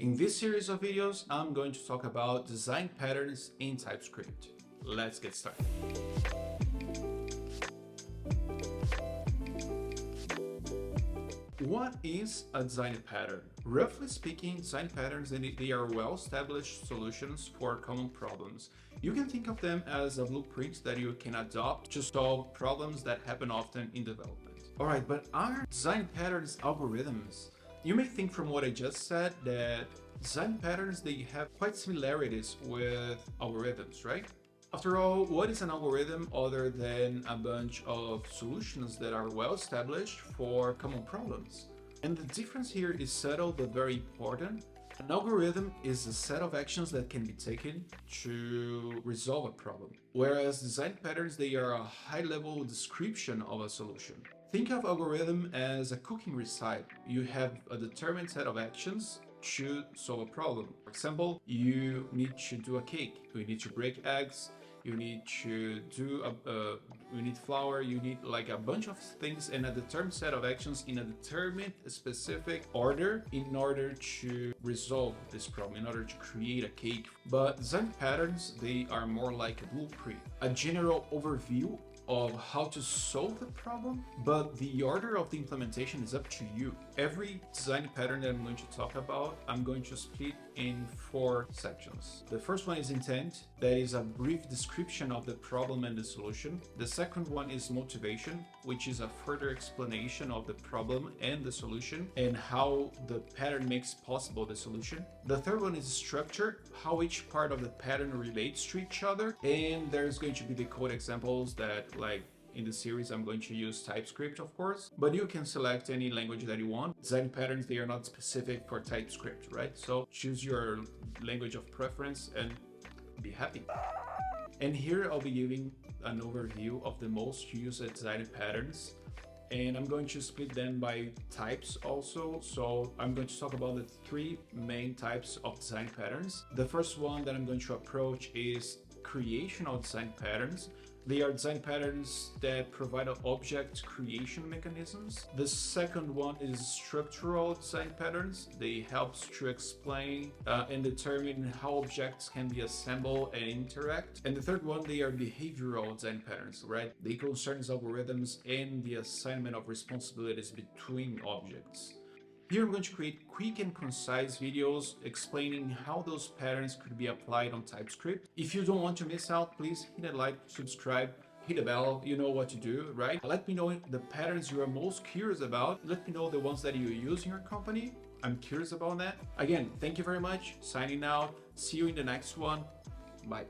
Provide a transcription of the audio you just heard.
In this series of videos, I'm going to talk about design patterns in TypeScript. Let's get started. What is a design pattern? Roughly speaking, design patterns, they are well-established solutions for common problems. You can think of them as a blueprint that you can adopt to solve problems that happen often in development. Alright, but are design patterns algorithms? You may think from what I just said that design patterns, they have quite similarities with algorithms, right? After all, what is an algorithm other than a bunch of solutions that are well established for common problems? And the difference here is subtle but very important. An algorithm is a set of actions that can be taken to resolve a problem, whereas design patterns, they are a high-level description of a solution. Think of algorithm as a cooking recipe. You have a determined set of actions to solve a problem. For example, you need to do a cake, you need to break eggs, you need to do you need flour, you need like a bunch of things and a determined set of actions in a determined specific order in order to resolve this problem, in order to create a cake. But design patterns, they are more like a blueprint, a general overview of how to solve the problem, but the order of the implementation is up to you. Every design pattern that I'm going to talk about, I'm going to split in 4 sections. The first one is intent, that is a brief description of the problem and the solution. The second one is motivation, which is a further explanation of the problem and the solution and how the pattern makes possible the solution. The third one is structure, how each part of the pattern relates to each other, and there's going to be the code examples that, like in the series, I'm going to use Typescript, of course, but you can select any language that you want. Design patterns, they are not specific for Typescript, right? So choose your language of preference and be happy. And here I'll be giving an overview of the most used design patterns, and I'm going to split them by types also. So I'm going to talk about the 3 main types of design patterns. The first one that I'm going to approach is creational design patterns. They are design patterns that provide object creation mechanisms. The second one is structural design patterns. They help to explain and determine how objects can be assembled and interact. And the third one, they are behavioral design patterns, right? They concern algorithms and the assignment of responsibilities between objects. Here I'm going to create quick and concise videos explaining how those patterns could be applied on TypeScript. If you don't want to miss out, please hit a like, subscribe, hit a bell, you know what to do, right? Let me know the patterns you are most curious about. Let me know the ones that you use in your company. I'm curious about that. Again, thank you very much. Signing out. See you in the next one. Bye.